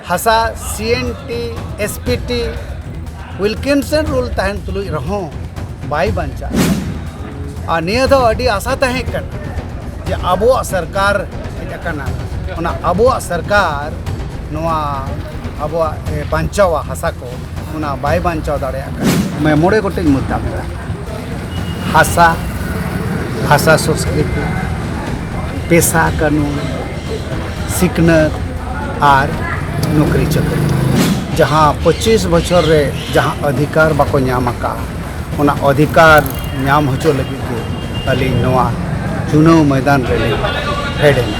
हसा CNT SPT Wilkinson rule तहन तुलुज रहो बाई बंचा और निया दो अड़ी आशा तहे कना जे अबो सरकार हेकना ओना अबो सरकार नोआ अबो बंचावा हसा को ओना बाई बंचाव दाड़े मैं मोड़े गोटे मुद्दा मेरा हसा भाषा संस्कृति पेशा कानून सिकनत और नौकरी चाकरी जहाँ 25 बछर रे जहाँ अधिकार बाको नाम का ओना अधिकार नाम होचो लगी के अली नोआ चुनाव मैदान रे हेडेना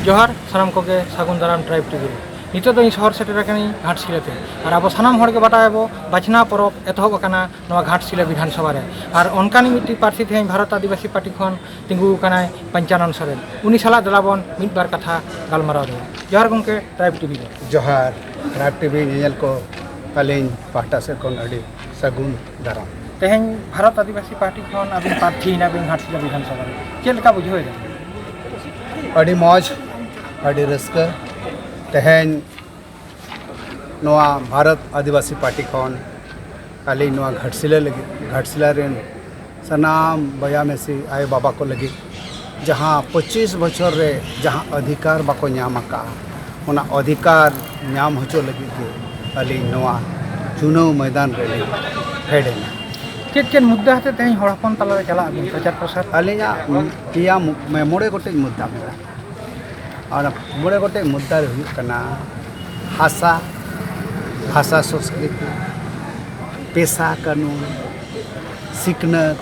जोहार सानाम कोगे सागुन दाराम ट्राइब टीवी नितो दो शहर सेटर कनी घाटशिलाते और अब सानाम हर के बाटायबो बाचना परब एतहब कना नोआ घाटशिला विधानसभा रे और अनकानी मिट्टी पार्टी थे भारत आदिवासी पार्टी खन तिंगु कनाय पंचानन सरेन उनी साला दलाबन मिट बार कथा गालमाराव दे जोहार गंके ट्राइब टीवी जोहार ट्राइब टीवी नेल को अलिन पाटा से कोन अडी सागुन दाराम तेहें भारत आदिवासी पार्टी खन अबिन प्रार्थी ना बिन घाटशिला विधानसभा रे चेलका बुझोय अडी मौज अडी रस्का तेहें नोआ भारत आदिवासी पार्टी खन अली नोआ घाटशिला लगी घाटशिला रेन सनाम बया में से आए बाबा को लगी जहाँ 25 बछर रे जहाँ अधिकार बाको नाम का ओना अधिकार नाम होचो लगी के अली नोआ चुनाव मैदान रे हेडेना चेन मुद्दा हते तेहें हड़पन तला चला प्रचार प्रसार अलिया पिया मैं मोड़े गोटे मुद्दा मेरा और मोड़े गोटे मुद्दा रे हुई कना हसा भाषा संस्कृति पेशा कानून सिकनत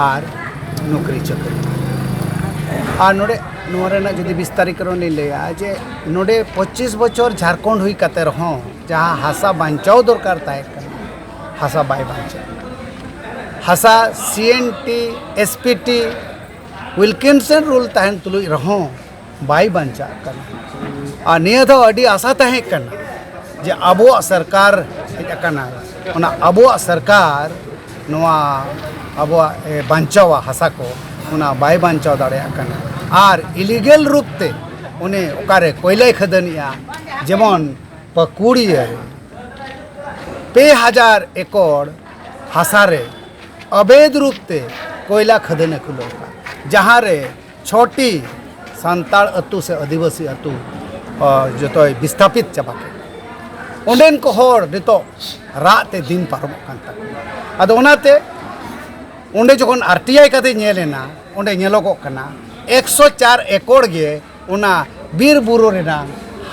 और नौकरी चाकरी और नोडे नोरेना जुदी विस्तारीकरण लिया जे नोडे 25 बछर झारखंड हुई कते रहो जहाँ हसा बांचाव दरकार ताहे कना हसा बाय बांचा हसा CNT SPT विल्किंसन रूल तहन तुलुज रहो बाई बंचा कना और निया दो अड़ी आशा तहे कना जे अबो सरकार हेकना ओना अबो सरकार नोआ अबो बंचावा हसा को ओना बाई बंचाव दाड़े कना और इलीगल रूप ते उन्हें ओकारे कोयला खदनिया जेमन पकुड़िया 2000 एकड़ हसा रे अवैध रूप ते कोयला खदने खुलो जहाँ रे छोटी सांताल अतु से आदिवासी अतु जो तो विस्थापित चाबा के ओंडेन को होर नितो राते दिन पारमो कांता अदो ओनाते ओंडे जोखन RTI कते नेलेना ओंडे नेलोगो कना 104 एकड़ गे ओना बीर बुरो रेना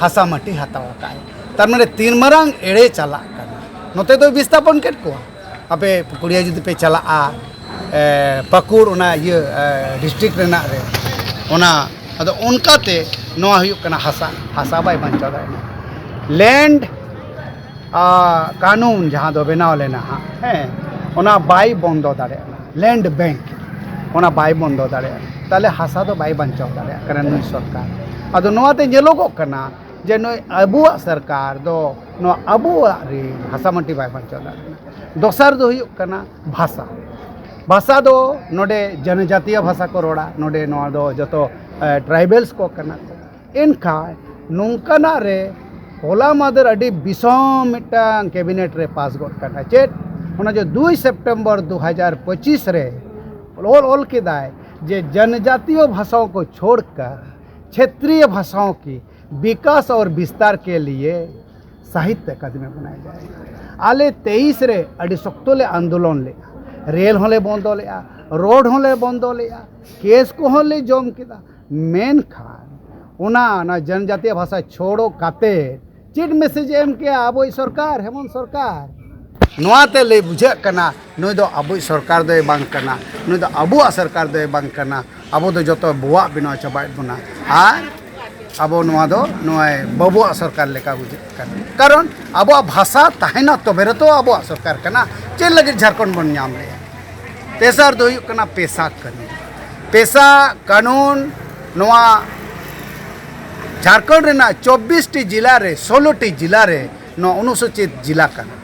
हसा माटी हताव काय तार माने तीन मरांग एड़े चला कना नोते दो विस्थापन केट को अबे पुकुड़िया जुदी पे चला पकुड़ ओना ये डिस्ट्रिक्ट रेना रे ओना अदो उनकाते नोआ हुयुक कना हसा बाय बंचाव दायना लैंड कानून जहाँ दो बनाव लेना हैं ओना बाई बंदो दाड़े लैंड बैंक ओना बाई बंदो दाड़े ताले हसा दो बाई बंचाव दाड़े कना नुई सरकार अदो नोआते जेलोगो कना जे नुई अबुआ सरकार दो नो अबुआ रे हसा मटी बाई बंचाव दाड़े दोसर दो हुयुक कना भाषा भाषा दो नोडे जनजातीय भाषा को रोड़ा नोडे नोआ दो जतो ट्राइबल्स को कना इनका नोंकना रे होला मादर अडी बिसम मिटांग कैबिनेट रे पास गोट करना चेत ओना जो 2 सितंबर 2025 रे ओल के दाय जे जनजातीय भाषाओं को छोड़कर क्षेत्रीय भाषाओं की विकास और विस्तार के लिए साहित्य अकादमी बनाया जाए आले 23 रे अडी सख्तोले आंदोलन ले रेल होले बंदो ले रोड होले बंदो ले केस को होले जम किदा मेन खान ओना ना जनजातीय भाषा छोड़ो काते चिट मैसेज एम के अब सरकार हेमंत सरकार नोआते ले बुझे कना नुई दो अब सरकार दो बांग कना नुई दो अबुआ सरकार दो बांग कना अब दो जतो बुआ बिना चबाय बना आर अब नोआ दो नोय बबुआ सरकार लेका बुझे कना कारण अबुआ भाषा ताहेना तबेरे तो अबुआ सरकार कना चे लगे झारखंड बन नाम ले तेसर दो हुयुक कना पेशा कानून नोआ झारखंड रेना 24 टी जिला रे 16 टी जिला रे नो अनुसूचित जिला कना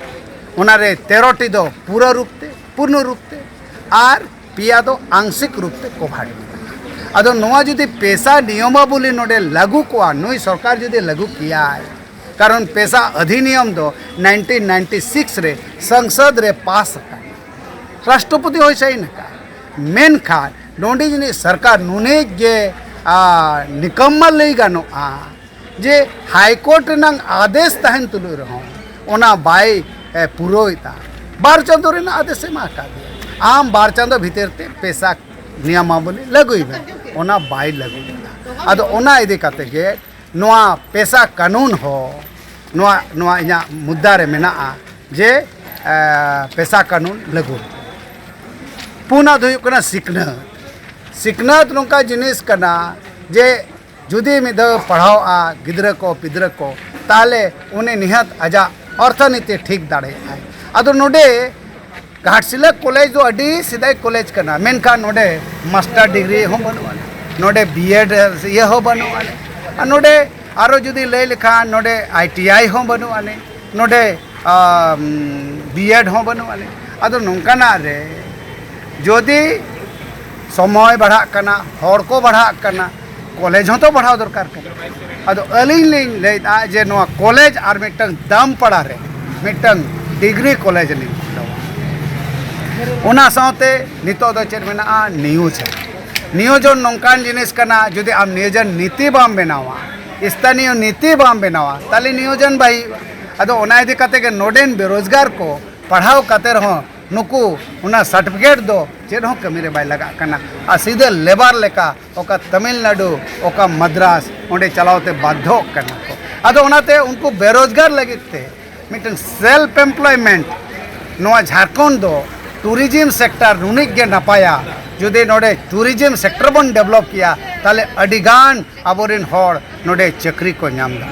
ओनारे 13 टी दो पूर्ण रूप ते और पिया दो आंशिक रूप ते कोभाड़ी अदो नोआ जुदी पेशा नियमावली नोडे लागू कोआ नुई सरकार जुदी लागू किया कारण पैसा अधिनियम दो 1996 रे संसद रे पास का राष्ट्रपति हो सही नका मेनखान नोडी जनी सरकार नुने जे निकम्मा लई गानो जे हाईकोर्ट नंग आदेश तहन तुलु रहो ओना बाई पुरोहिता बार चंदो रे आदेश मा का दिया आम बार चंदो भीतर ते पैसा नियमावली लगुई में ओना बाई लगुई अदो ओना इदि काते गे नोआ पैसा कानून हो नोआ इना मुद्दा रे मेना जे पैसा कानून लगु पुना दो कना सिकनत नोका जिनिस कना जे जुदी मिद पढ़ाओ गिद्र को पिद्र को ताले उन्हें निहत आजा अर्थनीति ठीक दाड़े अदो नोडे घाटशिला कॉलेज दो अडी सिदाई कॉलेज कना मेनका नोडे मास्टर डिग्री हो बनवाने नोडे बीएड ये हो बनवाने नोडे आरो जुदी ले लिखा नोडे ITI हो बनवाने नोडे बीएड हो बनवाने अदो नोंकाना रे जोदी समय बढ़ा कना हर को बढ़ा कना कॉलेज हो तो बढ़ाव दरकार कना अदो अलिंग लिंग लेता जे नोआ कॉलेज और मिटंग दाम पड़ा रे मिटंग डिग्री कॉलेज लिंग उना साथे नितो दो चेर मेना न्यूज नियोजन नौकान जिनिस कना जुदी आम नियोजन नीति बाम बनावा स्थानीय नीति बाम बनावा ताले नियोजन भाई अदो ओना इदि काते के नोडेन बेरोजगार को पढ़ाव काते रहो नुकु उना सर्टिफिकेट दो चेर हो कमी रे बाय लगा कना आ सीधे लेबर लेका ओका तमिलनाडु ओका मद्रास ओंडे चलावते बाध्य कना को अदो ओनाते उनको बेरोजगार लगिते मिटन सेल्फ एम्प्लॉयमेंट नोआ झारखंड दो टूरिज्म सेक्टर नुनिक गे नपाया जुदे नोडे टूरिज्म सेक्टर बन डेवलप किया ताले अडिगान आबोरिन होड़ नोडे चक्री को नाम दा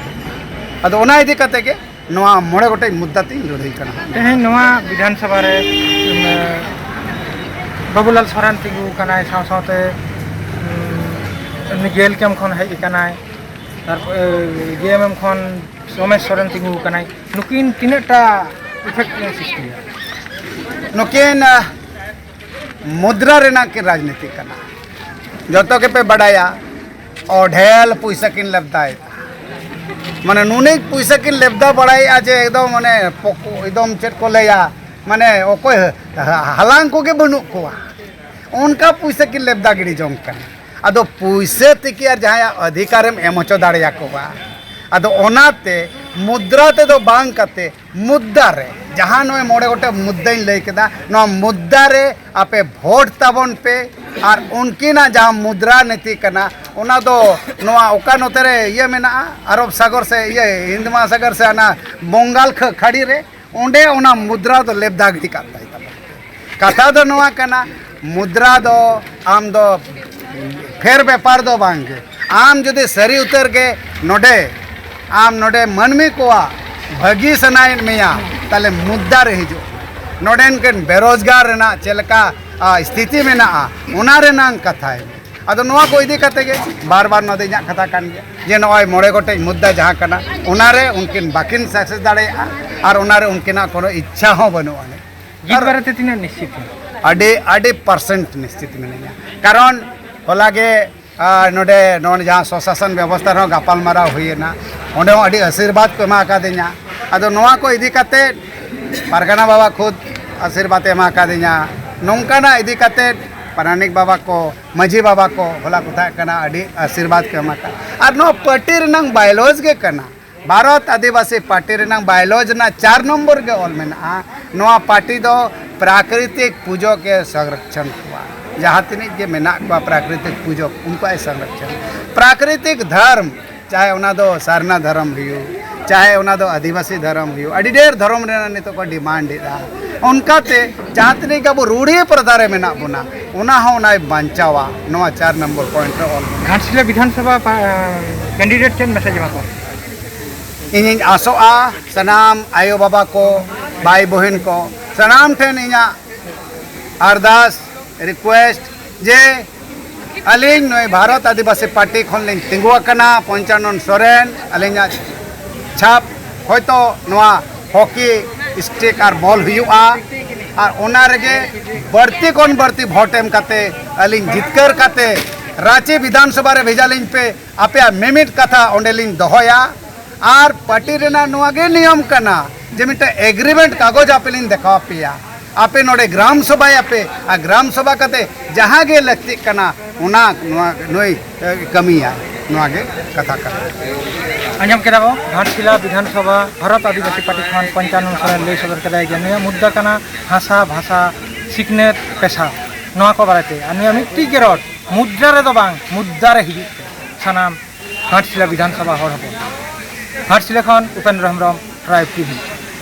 अदो ओना इदि काते के नोआ मोड़े गोटे मुद्दा तीन लड़ाई करना तेहे नोआ विधानसभा रे बाबूलाल सोरेन तिगु कनाय साव सावते गेल केम खन हेज कनाय तार गेएमएम खन सोमेश सोरेन तिगु कनाय नुकिन तिनेटा इफेक्ट सिस्टम नुकिन मुद्रा रेना के राजनीति करना जो के पे बढ़ाया और ढेल पैसा किन लबदाय माने नुने पैसा किन लेबदा बढ़ाई आज एकदम माने एकदम चेट को लेया माने ओको हलांग को के बनु को उनका पैसा किन लेबदा गिड़ी जों कन अदो पैसे तिकियार जहां अधिकारम एमचो दाड़िया को अदो ओनाते मुद्रा ते दो बांग कते मुद्दा रे जहां नोए मोड़े गोटे मुद्दा लई केदा नो मुद्दा रे आपे वोट ताबन पे और उनकी ना जहां मुद्रा नीति कना ओना दो नोआ ओका नोतरे ये मेना अरब सागर से ये हिंद महासागर से आना बंगाल खड़ी रे ओंडे ओना मुद्रा दो लेबदागड़ी काता कथा दो नोआ कना मुद्रा दो आम दो फेर व्यापार दो बांग आम जुदे सरी उतर के नोडे आम नोडे मनमी को भगी सनाइन मिया ताले मुद्दा रे हिजो नोडेन के बेरोजगार रेना चेलका स्थिति में ना उना रेना कथा है अदो नोआ को इदी कते गे बार बार नोदे इना कथा कान गे जे नोय मोड़े गोटे मुद्दा जहां कना उना रे उनकिन बाकिन सक्सेस दाड़े और उना रे उनकिना कोनो इच्छा हो बनु आने जीत बारते तिना निश्चित अडे अडे परसेंट निश्चित मिलेगा कारण होलागे नोडे नोन जहां स्वशासन व्यवस्था रो गापाल मारा हुईना ओंडे अडी आशीर्वाद को एमा का देना अदो नोआ को इदी कते परगना बाबा खुद आशीर्वाद एमा का देना नोंकाना इदी कते परानिक बाबा को मजी बाबा को होला कथा कना अडी आशीर्वाद को एमा का और नो पार्टी रनंग बायोलॉज के कना भारत आदिवासी पार्टी रनंग बायोलॉज ना 4 नंबर के ऑल मेना नोआ पार्टी दो प्राकृतिक पूजो के संरक्षण हुआ जहाँ तीन जे मेना को प्राकृतिक पूजो उनको संरक्षण प्राकृतिक धर्म चाहे उना दो सारना धर्म हुई चाहे उना दो आदिवासी धर्म हुई अड़ी ढेर धर्म रेना नितो को डिमांड दा उनका ते जहाँ तीन के अब रूढ़ी प्रधारे मेना बुना उना हो उना बांचावा नोआ 4 नंबर पॉइंट ऑल घाटशिला विधानसभा कैंडिडेट चेन मैसेज मा को इन आसोआ सनाम आयो बाबा को भाई बहन को सनाम ठेन इना अरदास रिक्वेस्ट जे अलिंग नोय भारत आदिवासी पार्टी खन लिंग तिंगुआ कना पंचानन सोरेन अलिंगा छाप होयतो नोआ हॉकी स्टिक और बॉल हुआ और ओना रेगे बढ़ती कोन बढ़ती भोट एम काते अलिंग जितकर काते रांची विधानसभा रे भेजा लिंग पे आपे मिमिट कथा ओंडे लिंग दोहया और पार्टी रेना नोआ गे नियम कना जे मिटा एग्रीमेंट कागज आपे लिन देखाव पेया आपे नोडे ग्राम सभा आपे आ ग्राम सभा कते जहाँ गे लगती कना उना नोई कमिया नोआ गे कथा करा आंजम केदा को घाटशिला विधानसभा भारत आदिवासी पार्टी खान 55 साल लई सदर केदा जे नया मुद्दा कना भाषा भाषा सिकनेत पेशा नोआ को बारेते आ नया मिट्टी गेरट मुद्रा रे दो बांग मुद्दा रे हिजु सानाम घाटशिला विधानसभा हर हबो घाटशिला खान उपेंद्र हेम्ब्रम ट्राइब टीवी।